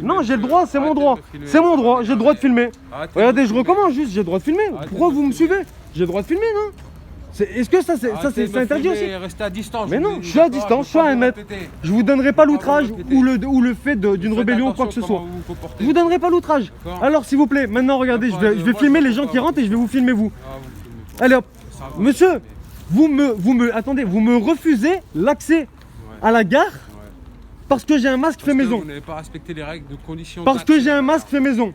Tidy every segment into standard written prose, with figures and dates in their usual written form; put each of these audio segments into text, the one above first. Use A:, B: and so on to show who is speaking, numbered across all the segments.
A: Non, j'ai le droit, c'est mon droit. C'est mon droit, j'ai le droit de filmer. Regardez, je recommence juste, j'ai le droit de filmer. Pourquoi vous me suivez? J'ai le droit de filmer, non? Est-ce que ça c'est interdit aussi?
B: Restez à distance.
A: Mais non, je suis à distance, je suis à 1 mètre. Je vous donnerai pas l'outrage ou le fait d'une rébellion ou quoi que ce soit. Je vous donnerai pas l'outrage. Alors s'il vous plaît, maintenant regardez, je vais filmer les gens qui rentrent et je vais vous filmer vous. Allez hop. Monsieur, vous me refusez l'accès à la gare parce que j'ai un masque fait maison.
B: Vous n'avez pas respecté les règles de conditions.
A: Parce que j'ai un masque fait maison.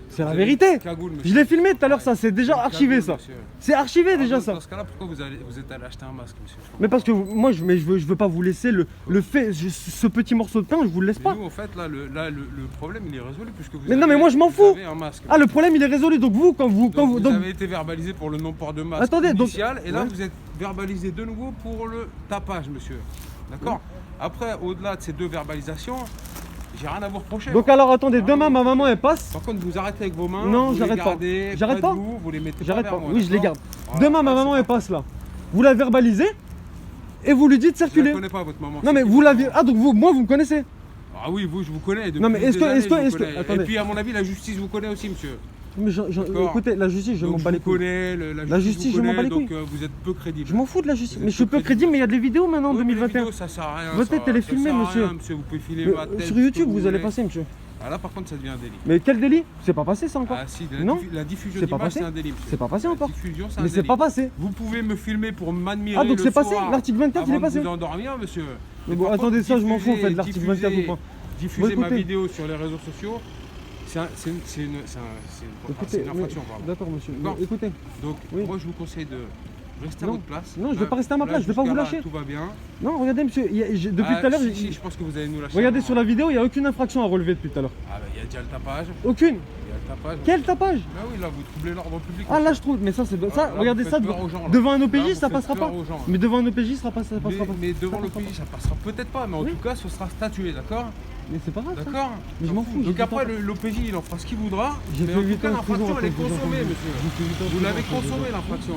A: C'est la vérité. Je l'ai filmé tout à l'heure, ça, c'est déjà archivé ça. C'est archivé déjà ça.
B: Dans ce cas-là, pourquoi vous êtes allé acheter un masque, monsieur?
A: Mais parce que moi, je veux pas vous laisser le fait, ce petit morceau de pain, je vous le laisse pas.
B: Nous, en fait, là, le problème, il est résolu puisque vous
A: Mais non, mais moi, je m'en fous.
B: avez un masque.
A: Ah, le problème, il est résolu. Donc vous,
B: vous avez été verbalisé pour le non-port de masque initial, et là,
A: ouais.
B: vous êtes verbalisé de nouveau pour le tapage, monsieur. D'accord? Après, au-delà de ces deux verbalisations, j'ai rien à vous reprocher.
A: Donc alors attendez, demain ma maman elle passe.
B: Par contre, vous arrêtez avec vos mains.
A: Non,
B: vous
A: j'arrête
B: les
A: pas.
B: gardez
A: J'arrête
B: près
A: pas.
B: de vous les mettez
A: J'arrête
B: pas
A: pas.
B: vers moi,
A: Oui, je les
B: d'accord?
A: garde.
B: Voilà,
A: Demain ma
B: c'est
A: maman
B: pas-
A: elle passe là. Vous la verbalisez et vous lui dites
B: Je
A: circuler.
B: ne connais pas votre maman.
A: Non mais vous la ah donc moi vous me connaissez.
B: Ah oui, vous, je vous connais.
A: Non, mais est-ce que- est-ce que-
B: Et
A: attendez.
B: puis, à mon avis, la justice vous connaît aussi, monsieur.
A: Mais
B: D'accord.
A: écoutez, la justice, je m'en bats les couilles.
B: La justice,
A: je m'en bats les couilles.
B: donc vous êtes peu crédible.
A: Je m'en fous de la justice.
B: Vous
A: Mais
B: êtes
A: je suis peu crédible, mais il y a des vidéos maintenant en
B: Oui, mais les
A: 2021.
B: vidéos, ça sert à rien.
A: Votre tête, elle est
B: ça
A: filmée,
B: sert à
A: monsieur.
B: rien, monsieur. Vous pouvez filmer
A: Mais,
B: ma tête.
A: sur
B: ce
A: YouTube,
B: que
A: vous allez
B: voulez.
A: passer, monsieur.
B: Ah là, par contre, ça devient un délit.
A: Mais quel délit? C'est pas passé ça encore.
B: Ah si,
A: Non.
B: la diffusion
A: C'est pas
B: d'images,
A: passé.
B: c'est un délit, monsieur.
A: C'est pas passé encore.
B: La diffusion, c'est un
A: Mais c'est
B: délit.
A: pas passé.
B: Vous pouvez me filmer pour m'admirer.
A: Ah donc
B: le
A: c'est passé.
B: soir
A: L'article 24 il est
B: avant de
A: passé.
B: vous endormir, monsieur.
A: Mais
B: Mais
A: bon,
B: par
A: attendez,
B: contre,
A: ça je m'en fous en fait de l'article 24 ou pas.
B: Diffuser
A: Bon,
B: ma
A: écoutez.
B: vidéo sur les réseaux sociaux, c'est une
A: Écoutez,
B: infraction, pardon.
A: d'accord monsieur.
B: D'accord.
A: Mais écoutez.
B: Donc,
A: Oui.
B: moi, je vous conseille de rester à
A: Non.
B: votre place.
A: Non, je vais
B: Là-
A: pas rester à ma
B: là,
A: place, je vais pas vous
B: jusqu'à là,
A: lâcher.
B: Tout va bien.
A: Non, regardez monsieur, depuis
B: Ah,
A: tout à l'heure,
B: si, je pense que vous allez nous lâcher.
A: regardez sur la vidéo, il n'y a aucune infraction à relever depuis tout à l'heure.
B: Ah, bah, il y a déjà le tapage.
A: Aucune.
B: Il y a le tapage.
A: Quel tapage?
B: Ah oui, là, vous troublez l'ordre public.
A: Ah là je trouve, mais ça c'est ça,
B: là,
A: regardez
B: vous
A: ça
B: faites peur aux gens, là.
A: devant un
B: Là,
A: OPJ
B: vous
A: ça
B: faites
A: passera
B: peur
A: pas.
B: aux gens.
A: Mais devant un OPJ ça passera pas.
B: Mais devant
A: Ça
B: le
A: passera
B: pays, ça passera peut-être pas, mais en
A: Oui.
B: tout cas, ce sera statué, d'accord?
A: Mais c'est pas grave. ça.
B: D'accord.
A: Mais je m'en fous, j'ai
B: Donc
A: dit
B: après,
A: pas.
B: l'OPJ, il en fera ce qu'il voudra.
A: J'ai
B: Mais
A: fait
B: en
A: 8
B: tout cas,
A: ans de prison
B: l'infraction,
A: à
B: elle est
A: cause des gens
B: consommée,
A: comme
B: monsieur.
A: J'ai fait 8 ans de
B: Vous
A: prison
B: l'avez
A: à cause des gens
B: consommée,
A: comme
B: l'infraction.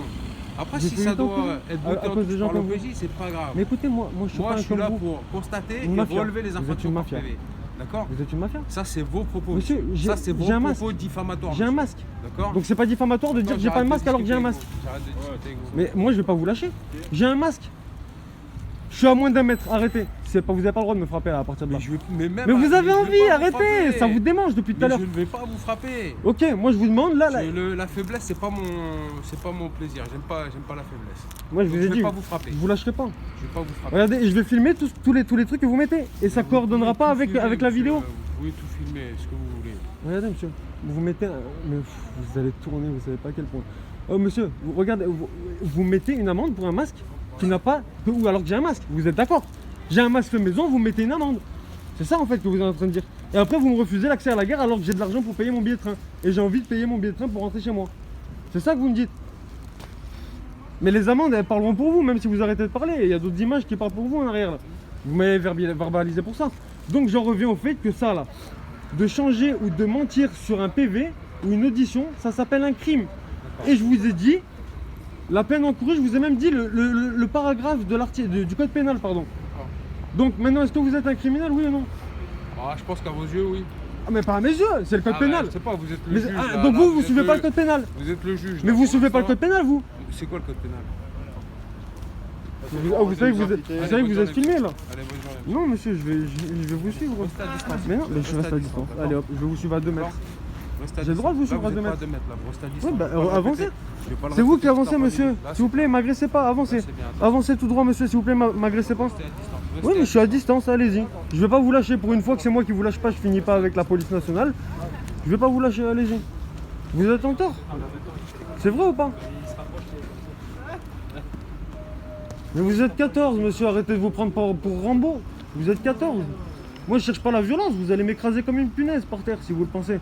B: Après,
A: J'ai
B: si
A: fait
B: ça
A: 8 ans de
B: doit
A: prison.
B: être
A: À
B: bloqué en
A: cause des
B: touche
A: gens
B: par
A: comme vous.
B: l'OPJ, c'est pas grave.
A: Mais écoutez, moi je suis
B: Moi,
A: pas
B: je
A: un
B: suis
A: comme
B: là
A: vous.
B: pour constater
A: Une
B: et
A: mafia.
B: relever les
A: Vous êtes
B: infractions
A: une
B: par
A: mafia.
B: PV. D'accord?
A: Vous êtes une mafia.
B: Ça, c'est vos propos.
A: Monsieur,
B: Ça, c'est vos
A: j'ai un masque.
B: propos diffamatoires.
A: J'ai un
B: monsieur.
A: masque.
B: D'accord?
A: Donc c'est pas diffamatoire de dire que j'ai pas le masque alors que j'ai un masque.
B: J'arrête de discuter avec vous.
A: Mais moi je vais pas vous lâcher. J'ai un masque. Je suis à moins d'un mètre, arrêtez. Vous avez pas le droit de me frapper là, à partir de là.
B: Mais même
A: Mais vous avez
B: je vais
A: envie,
B: pas vous
A: arrêtez.
B: frapper.
A: Ça vous démange depuis tout à
B: Mais
A: l'heure.
B: je ne vais pas vous frapper.
A: Ok, moi je vous demande là.
B: La faiblesse, c'est pas mon plaisir. J'aime pas la faiblesse.
A: Moi je
B: Donc,
A: vous ai
B: je
A: dit.
B: vais pas vous frapper.
A: Je vous lâcherai pas.
B: Je vais pas vous frapper.
A: Regardez, et je vais filmer tous les trucs que vous mettez. Et ça coordonnera pas avec la
B: Monsieur,
A: vidéo.
B: Vous pouvez tout filmer, ce que vous voulez.
A: Regardez monsieur, vous mettez. Mais vous allez tourner, vous savez pas à quel point. Oh monsieur, regardez, vous mettez une amende pour un masque qui n'a pas. Ou alors que j'ai un masque, vous êtes d'accord? J'ai un masque fait maison, vous mettez une amende. C'est ça en fait que vous êtes en train de dire. Et après vous me refusez l'accès à la gare alors que j'ai de l'argent pour payer mon billet de train. Et j'ai envie de payer mon billet de train pour rentrer chez moi. C'est ça que vous me dites. Mais les amendes elles parleront pour vous, même si vous arrêtez de parler. Il y a d'autres images qui parlent pour vous en arrière là. Vous m'avez verbalisé pour ça. Donc j'en reviens au fait que ça là, de changer ou de mentir sur un PV ou une audition, ça s'appelle un crime. Et je vous ai dit, la peine encourue, je vous ai même dit le paragraphe de du code pénal, pardon. Donc maintenant, est-ce que vous êtes un criminel, oui ou non?
B: Ah, je pense qu'à vos yeux, oui.
A: Ah mais pas à mes yeux, c'est le code
B: Ah,
A: pénal.
B: Je sais pas, vous êtes le
A: Mais,
B: juge.
A: ah,
B: là,
A: donc
B: là,
A: vous
B: êtes
A: suivez pas le code pénal.
B: Vous êtes le juge.
A: Mais
B: là,
A: vous
B: pour
A: suivez pas le
B: l'instant.
A: code pénal, vous.
B: C'est quoi le code pénal?
A: Vous savez que vous êtes filmé là.
B: Allez, bonne journée.
A: Non monsieur, je vais vous suivre.
B: Restez à distance.
A: Mais non, mais je reste à distance. Allez hop, je vais vous suivre à 2 mètres. J'ai le droit de vous suivre à 2 mètres.
B: Là, vous restez à distance.
A: Oui, bah
B: Je vais pas le
A: avancez.
B: répéter. Je vais pas le
A: C'est vous
B: répéter
A: qui avancez,
B: toute la
A: monsieur.
B: minute. Là,
A: S'il vous plaît, m'agressez pas, avancez.
B: c'est bien.
A: Avancez tout droit, monsieur, s'il vous plaît, m'agressez pas.
B: Restez à distance.
A: Oui, mais je suis à distance, allez-y. Je vais pas vous lâcher pour une fois que c'est moi qui vous lâche pas, je finis pas avec la police nationale. Je vais pas vous lâcher, allez-y. Vous êtes en tort. C'est vrai ou pas? Mais vous êtes 14, monsieur, arrêtez de vous prendre pour Rambo. Vous êtes 14. Moi, je cherche pas la violence, vous allez m'écraser comme une punaise par terre si vous le pensez.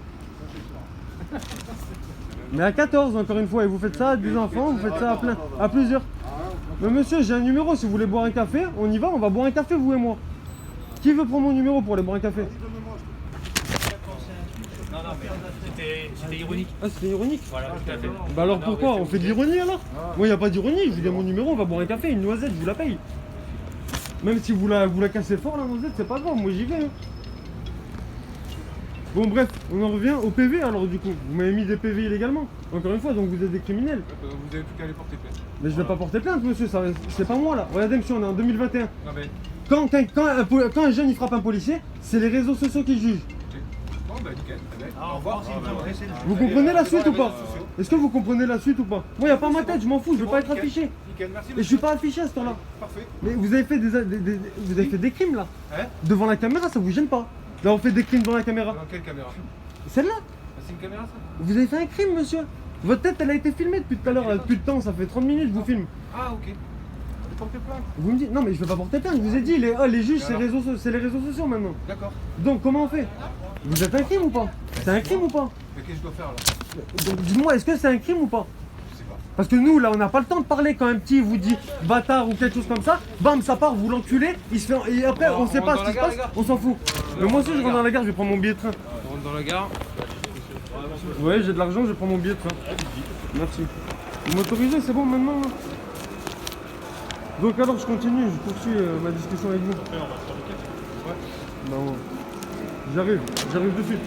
A: Mais à 14, encore une fois, et vous faites ça à des enfants, vous faites ça à plusieurs. Mais monsieur, j'ai un numéro, si vous voulez boire un café, on y va, on va boire un café, vous et moi. Qui veut prendre mon numéro pour aller boire un café?
C: Non, c'était ironique.
A: Ah, c'était ironique?
C: Voilà, tout à fait.
A: Bah alors pourquoi? On fait de l'ironie alors? Moi, y a pas d'ironie, je vous donne mon numéro, on va boire un café, une noisette, je vous la paye. Même si vous la cassez fort, la noisette, c'est pas grave, moi j'y vais. Hein. Bon bref, on en revient au PV alors du coup. Vous m'avez mis des PV illégalement. Encore une fois, donc vous êtes des criminels.
B: Vous avez plus qu'à aller porter plainte.
A: Mais je vais pas porter plainte monsieur, ça, c'est pas moi là. Regardez monsieur, on est en 2021.
B: Non mais,
A: Quand un jeune il frappe un policier, c'est les réseaux sociaux qui jugent.
B: bon bah nickel.
C: Au revoir.
A: Vous comprenez la suite ou pas? Est-ce que vous comprenez la suite ou pas? Moi y a pas ma tête, je m'en fous, je veux pas être affiché.
B: Nickel, merci.
A: Et je suis pas affiché à ce temps-là.
B: Parfait.
A: Mais vous avez fait vous avez fait des crimes là.
B: Hein?
A: Devant la caméra, ça vous gêne pas? Là on fait des crimes devant la caméra.
B: Dans quelle caméra?
A: Celle-là?
B: C'est une caméra ça?
A: Vous avez fait un crime monsieur. Votre tête elle a été filmée depuis tout à l'heure, depuis le temps, ça fait 30 minutes je vous filme.
B: Ah ok. Porter plainte.
A: Vous me dites, non mais je vais pas porter plainte, je vous ai dit, les juges c'est les réseaux sociaux maintenant.
B: D'accord.
A: Donc comment on fait? Vous êtes un crime ou pas? C'est un crime ou pas?
B: Mais qu'est-ce que je dois faire là?
A: Donc, dis-moi, est-ce que c'est un crime ou pas?
B: Je sais pas.
A: Parce que nous là on n'a pas le temps de parler quand un petit vous dit bâtard ou quelque chose comme ça, bam ça part, vous l'enculez, il se fait. Et après on sait
B: rentre
A: pas
B: dans
A: ce
B: la
A: qui se
B: gare,
A: passe,
B: les gars.
A: on s'en fout. Mais moi aussi je rentre dans la gare, je vais prendre mon billet de train.
B: On rentre dans la gare.
A: Ouais j'ai de l'argent, je prends mon billet de train. Merci. Vous m'autorisez, c'est bon maintenant là. Donc alors je continue, je poursuis ma discussion avec vous. Non, j'arrive de suite.